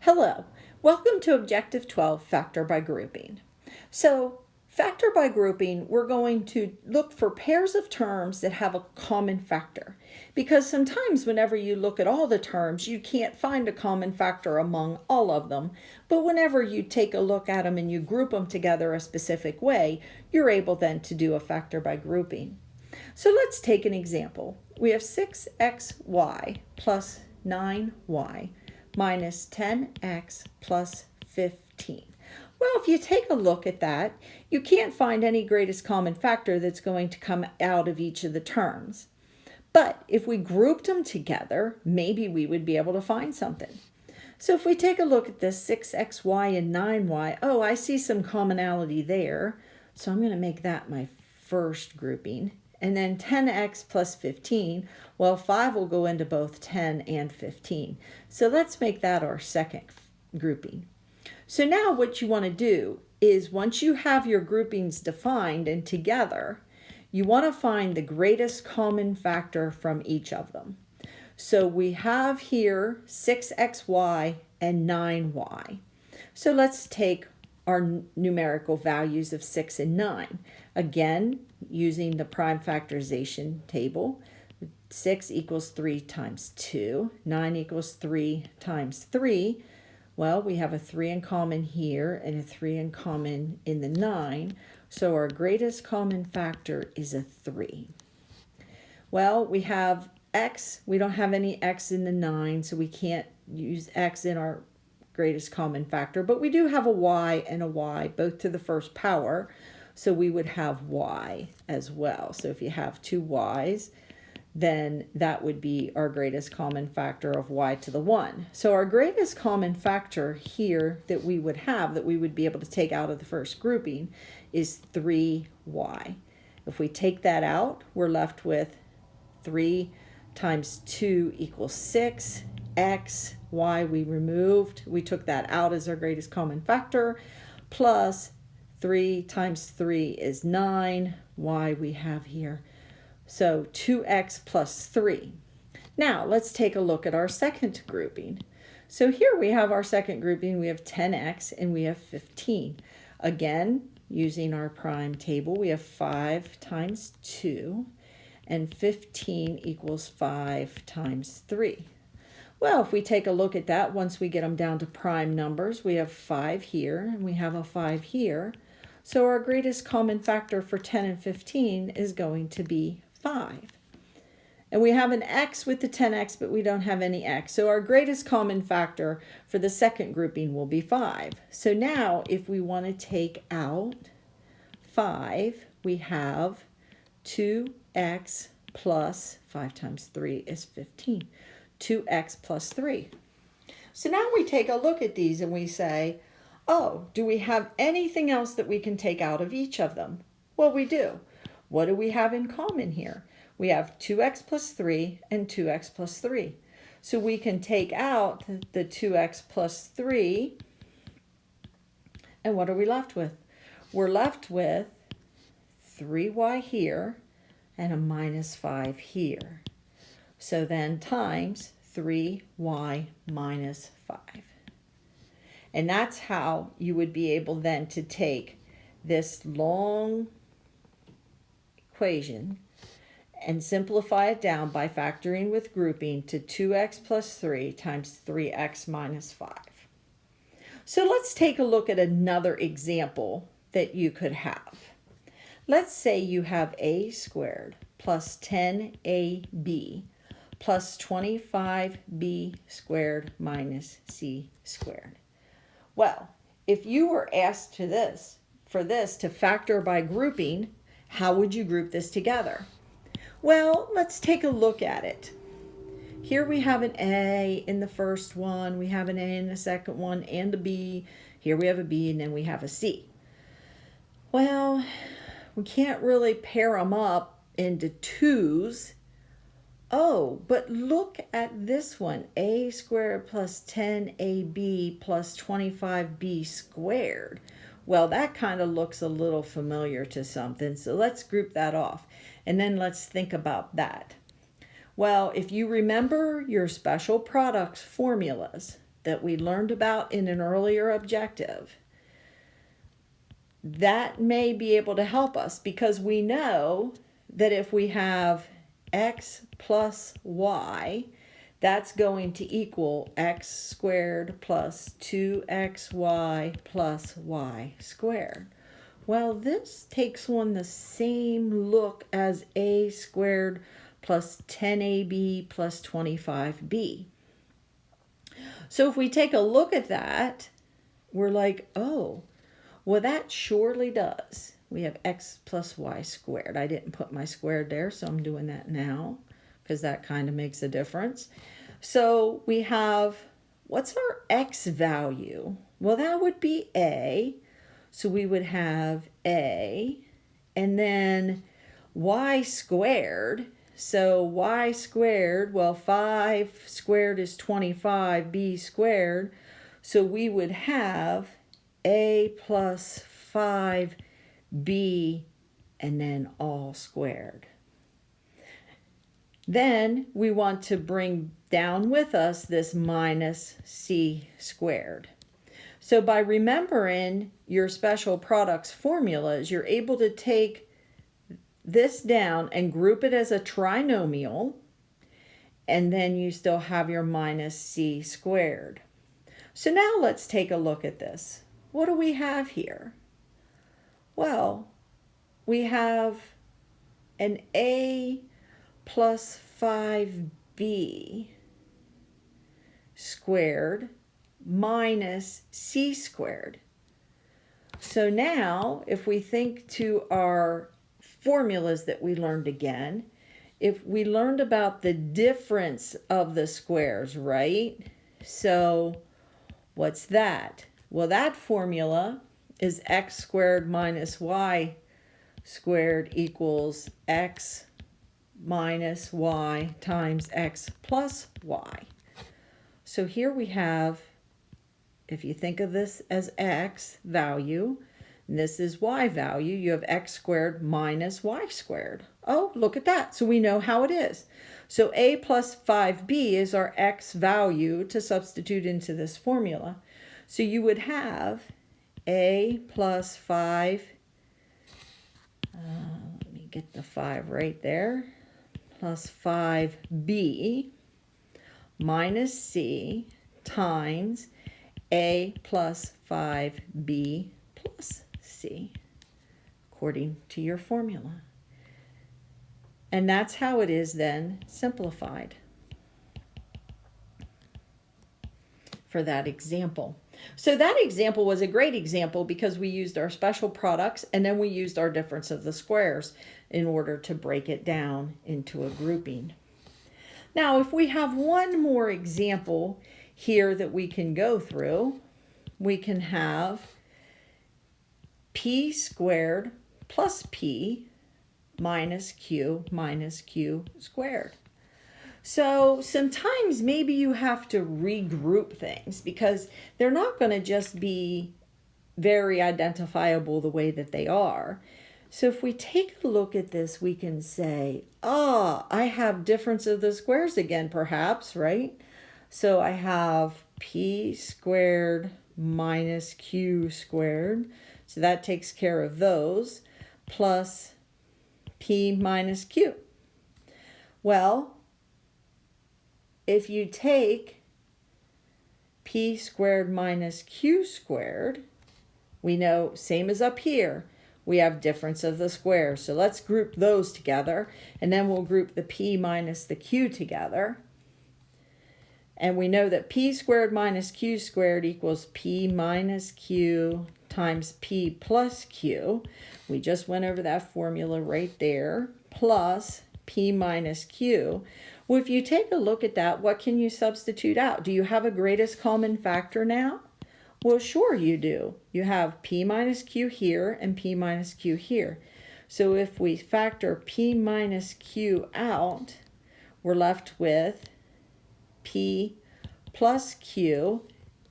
Hello, welcome to Objective 12, Factor by Grouping. So, factor by grouping, we're going to look for pairs of terms that have a common factor. Because sometimes whenever you look at all the terms, you can't find a common factor among all of them. But whenever you take a look at them and you group them together a specific way, you're able then to do a factor by grouping. So let's take an example. We have 6xy plus 9y minus 10x plus 15. Well, if you take a look at that, you can't find any greatest common factor that's going to come out of each of the terms. But if we grouped them together, maybe we would be able to find something. So if we take a look at this 6xy and 9y, oh, I see some commonality there. So I'm going to make that my first grouping. And then 10x plus 15, well, 5 will go into both 10 and 15. So let's make that our second grouping. So now what you want to do is once you have your groupings defined and together, you want to find the greatest common factor from each of them. So we have here 6xy and 9y. So let's take our numerical values of 6 and 9. Again, using the prime factorization table, 6 equals 3 times 2, 9 equals 3 times 3. Well, we have a 3 in common here and a 3 in common in the 9, so our greatest common factor is a 3. Well, we have x, we don't have any x in the 9, so we can't use x in our greatest common factor, but we do have a y and a y, both to the first power, so we would have y as well. So if you have two y's, then that would be our greatest common factor of y to the 1. So our greatest common factor here that we would have, that we would be able to take out of the first grouping, is 3y. If we take that out, we're left with 3 times 2 equals 6. X, y we removed, we took that out as our greatest common factor, plus 3 times 3 is 9, y we have here. So 2x plus 3. Now let's take a look at our second grouping. So here we have our second grouping, we have 10x and we have 15. Again, using our prime table, we have 5 times 2 and 15 equals 5 times 3. Well, if we take a look at that, once we get them down to prime numbers, we have 5 here and we have a 5 here. So our greatest common factor for 10 and 15 is going to be 5. And we have an x with the 10x, but we don't have any x. So our greatest common factor for the second grouping will be 5. So now if we want to take out 5, we have 2x plus 5 times 3 is 15. 2x plus 3. So now we take a look at these and we say, oh, do we have anything else that we can take out of each of them? Well, we do. What do we have in common here? We have 2x plus 3 and 2x plus 3. So we can take out the 2x plus 3, and what are we left with? We're left with 3y here and a minus 5 here. So then times 3y minus 5. And that's how you would be able then to take this long equation and simplify it down by factoring with grouping to 2x plus 3 times 3x minus 5. So let's take a look at another example that you could have. Let's say you have a squared plus 10ab plus 25b squared minus c squared. Well, if you were asked for this to factor by grouping, how would you group this together? Well, let's take a look at it. Here we have an A in the first one, we have an A in the second one, and a B. Here we have a B, and then we have a C. Well, we can't really pair them up into twos. Oh, but look at this one, a squared plus 10ab plus 25b squared. Well, that kind of looks a little familiar to something, so let's group that off. And then let's think about that. Well, if you remember your special products formulas, that we learned about in an earlier objective, that may be able to help us, because we know that if we have x plus y, that's going to equal x squared plus 2xy plus y squared. Well, this takes on the same look as a squared plus 10ab plus 25b. So if we take a look at that, we're like, oh, well, that surely does. We have x plus y squared. I didn't put my squared there, so I'm doing that now because that kind of makes a difference. So we have, what's our x value? Well, that would be a. So we would have a, and then y squared. So y squared, well, 5 squared is 25b squared. So we would have a plus 5b and then all squared. Then we want to bring down with us this minus c squared. So by remembering your special products formulas, you're able to take this down and group it as a trinomial, and then you still have your minus c squared. So now let's take a look at this. What do we have here? Well, we have an a plus 5b squared minus c squared. So now, if we think to our formulas that we learned again, if we learned about the difference of the squares, right? So what's that? Well, that formula is x squared minus y squared equals x minus y times x plus y. So here we have, if you think of this as x value, and this is y value, you have x squared minus y squared. Oh, look at that. So we know how it is. So a plus 5b is our x value to substitute into this formula. So you would have a plus 5, let me get the 5 right there, plus 5b minus c times a plus 5b plus c, according to your formula. And that's how it is then simplified for that example. So that example was a great example because we used our special products and then we used our difference of the squares in order to break it down into a grouping. Now, if we have one more example here that we can go through, we can have p squared plus p minus q squared. So sometimes maybe you have to regroup things because they're not going to just be very identifiable the way that they are. So if we take a look at this, we can say, I have difference of the squares again, perhaps, right? So I have p squared minus q squared. So that takes care of those, plus p minus q. Well, if you take p squared minus q squared, we know, same as up here, we have difference of the squares. So let's group those together, and then we'll group the p minus the q together. And we know that p squared minus q squared equals p minus q times p plus q. We just went over that formula right there, plus p minus q. Well, if you take a look at that, what can you substitute out? Do you have a greatest common factor now? Well, sure you do. You have p minus q here and p minus q here. So if we factor p minus q out, we're left with p plus q.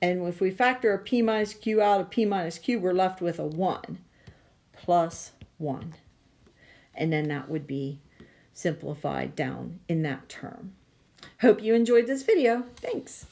And if we factor a p minus q out of p minus q, we're left with a 1 plus 1. And then that would be simplified down in that term. Hope you enjoyed this video. Thanks.